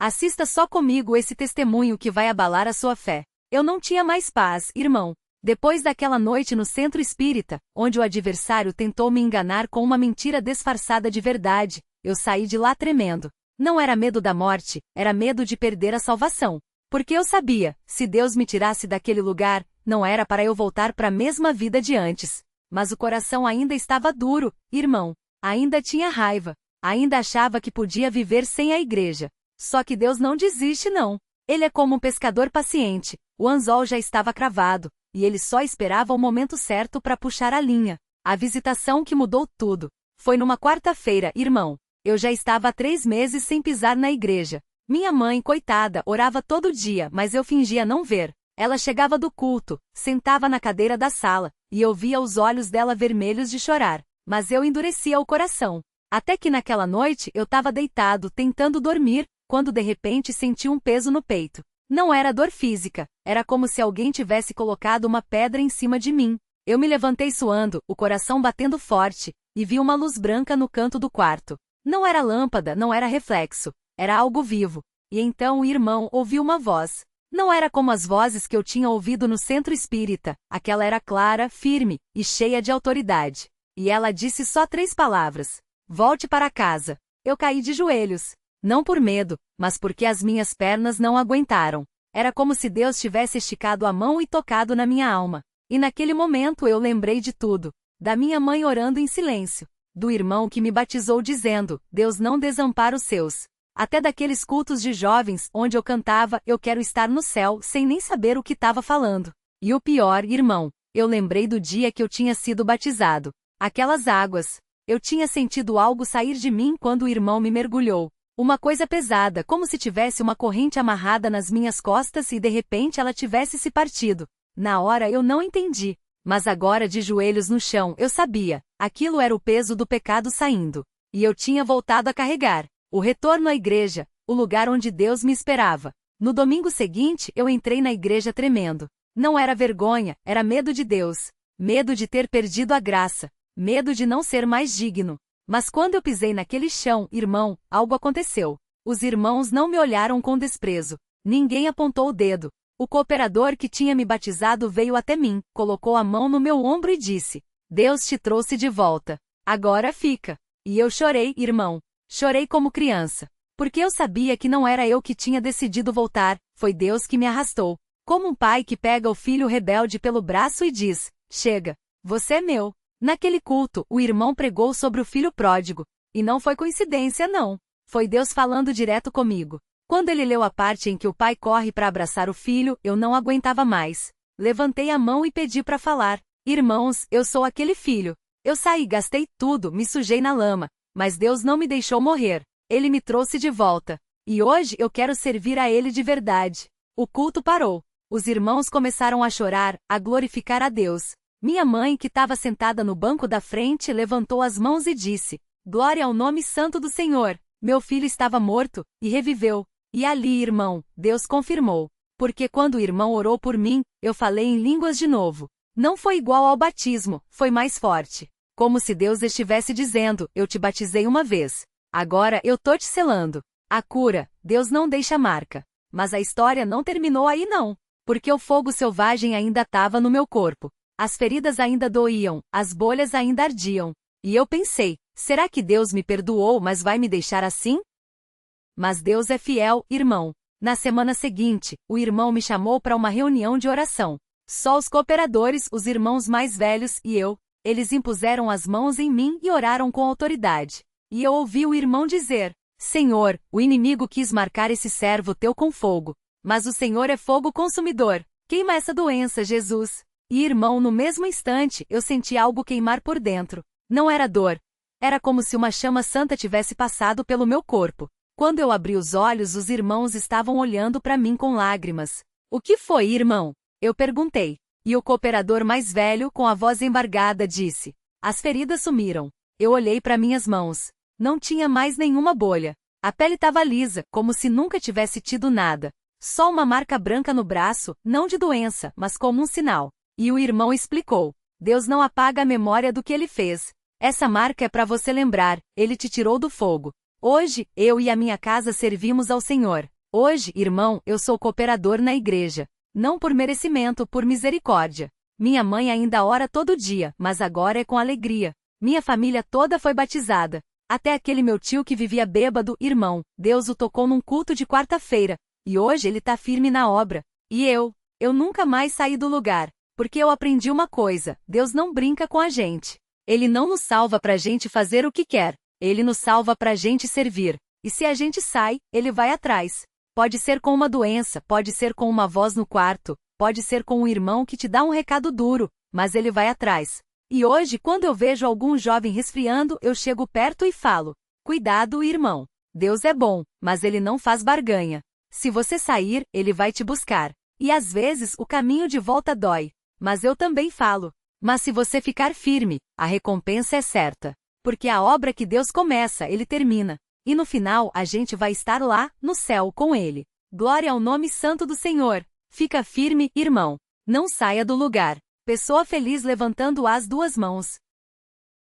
Assista só comigo esse testemunho que vai abalar a sua fé. Eu não tinha mais paz, irmão. Depois daquela noite no centro espírita, onde o adversário tentou me enganar com uma mentira disfarçada de verdade, eu saí de lá tremendo. Não era medo da morte, era medo de perder a salvação. Porque eu sabia, se Deus me tirasse daquele lugar, não era para eu voltar para a mesma vida de antes. Mas o coração ainda estava duro, irmão. Ainda tinha raiva. Ainda achava que podia viver sem a igreja. Só que Deus não desiste não. Ele é como um pescador paciente. O anzol já estava cravado, e ele só esperava o momento certo para puxar a linha. A visitação que mudou tudo. Foi numa quarta-feira, irmão. Eu já estava há 3 meses sem pisar na igreja. Minha mãe, coitada, orava todo dia, mas eu fingia não ver. Ela chegava do culto, sentava na cadeira da sala, e eu via os olhos dela vermelhos de chorar. Mas eu endurecia o coração. Até que naquela noite eu estava deitado, tentando dormir, quando de repente senti um peso no peito. Não era dor física, era como se alguém tivesse colocado uma pedra em cima de mim. Eu me levantei suando, o coração batendo forte, e vi uma luz branca no canto do quarto. Não era lâmpada, não era reflexo, era algo vivo. E então o irmão ouviu uma voz. Não era como as vozes que eu tinha ouvido no centro espírita, aquela era clara, firme, e cheia de autoridade. E ela disse só 3 palavras. Volte para casa. Eu caí de joelhos. Não por medo, mas porque as minhas pernas não aguentaram. Era como se Deus tivesse esticado a mão e tocado na minha alma. E naquele momento eu lembrei de tudo. Da minha mãe orando em silêncio. Do irmão que me batizou dizendo, Deus não desampara os seus. Até daqueles cultos de jovens onde eu cantava, eu quero estar no céu, sem nem saber o que estava falando. E o pior, irmão, eu lembrei do dia que eu tinha sido batizado. Aquelas águas. Eu tinha sentido algo sair de mim quando o irmão me mergulhou. Uma coisa pesada, como se tivesse uma corrente amarrada nas minhas costas e de repente ela tivesse se partido. Na hora eu não entendi. Mas agora de joelhos no chão, eu sabia. Aquilo era o peso do pecado saindo. E eu tinha voltado a carregar. O retorno à igreja, o lugar onde Deus me esperava. No domingo seguinte, eu entrei na igreja tremendo. Não era vergonha, era medo de Deus. Medo de ter perdido a graça. Medo de não ser mais digno. Mas quando eu pisei naquele chão, irmão, algo aconteceu. Os irmãos não me olharam com desprezo. Ninguém apontou o dedo. O cooperador que tinha me batizado veio até mim, colocou a mão no meu ombro e disse: Deus te trouxe de volta. Agora fica. E eu chorei, irmão. Chorei como criança. Porque eu sabia que não era eu que tinha decidido voltar, foi Deus que me arrastou. Como um pai que pega o filho rebelde pelo braço e diz: chega, você é meu. Naquele culto, o irmão pregou sobre o filho pródigo. E não foi coincidência não. Foi Deus falando direto comigo. Quando ele leu a parte em que o pai corre para abraçar o filho, eu não aguentava mais. Levantei a mão e pedi para falar. Irmãos, eu sou aquele filho. Eu saí, gastei tudo, me sujei na lama. Mas Deus não me deixou morrer. Ele me trouxe de volta. E hoje eu quero servir a Ele de verdade. O culto parou. Os irmãos começaram a chorar, a glorificar a Deus. Minha mãe, que estava sentada no banco da frente, levantou as mãos e disse: Glória ao nome santo do Senhor. Meu filho estava morto, e reviveu. E ali, irmão, Deus confirmou. Porque quando o irmão orou por mim, eu falei em línguas de novo. Não foi igual ao batismo, foi mais forte. Como se Deus estivesse dizendo: eu te batizei uma vez. Agora eu tô te selando. A cura, Deus não deixa marca. Mas a história não terminou aí não. Porque o fogo selvagem ainda estava no meu corpo. As feridas ainda doíam, as bolhas ainda ardiam. E eu pensei, será que Deus me perdoou, mas vai me deixar assim? Mas Deus é fiel, irmão. Na semana seguinte, o irmão me chamou para uma reunião de oração. Só os cooperadores, os irmãos mais velhos e eu. Eles impuseram as mãos em mim e oraram com autoridade. E eu ouvi o irmão dizer: Senhor, o inimigo quis marcar esse servo teu com fogo. Mas o Senhor é fogo consumidor. Queima essa doença, Jesus. E irmão, no mesmo instante, eu senti algo queimar por dentro. Não era dor. Era como se uma chama santa tivesse passado pelo meu corpo. Quando eu abri os olhos, os irmãos estavam olhando para mim com lágrimas. O que foi, irmão? Eu perguntei. E o cooperador mais velho, com a voz embargada, disse: As feridas sumiram. Eu olhei para minhas mãos. Não tinha mais nenhuma bolha. A pele estava lisa, como se nunca tivesse tido nada. Só uma marca branca no braço, não de doença, mas como um sinal. E o irmão explicou: Deus não apaga a memória do que ele fez. Essa marca é para você lembrar, ele te tirou do fogo. Hoje, eu e a minha casa servimos ao Senhor. Hoje, irmão, eu sou cooperador na igreja. Não por merecimento, por misericórdia. Minha mãe ainda ora todo dia, mas agora é com alegria. Minha família toda foi batizada. Até aquele meu tio que vivia bêbado, irmão, Deus o tocou num culto de quarta-feira. E hoje ele tá firme na obra. E eu nunca mais saí do lugar. Porque eu aprendi uma coisa, Deus não brinca com a gente. Ele não nos salva pra gente fazer o que quer. Ele nos salva pra gente servir. E se a gente sai, ele vai atrás. Pode ser com uma doença, pode ser com uma voz no quarto, pode ser com um irmão que te dá um recado duro, mas ele vai atrás. E hoje, quando eu vejo algum jovem resfriando, eu chego perto e falo: cuidado, irmão. Deus é bom, mas ele não faz barganha. Se você sair, ele vai te buscar. E às vezes o caminho de volta dói. Mas eu também falo: mas se você ficar firme, a recompensa é certa. Porque a obra que Deus começa, ele termina. E no final, a gente vai estar lá, no céu, com ele. Glória ao nome santo do Senhor. Fica firme, irmão. Não saia do lugar. Pessoa feliz levantando as duas mãos.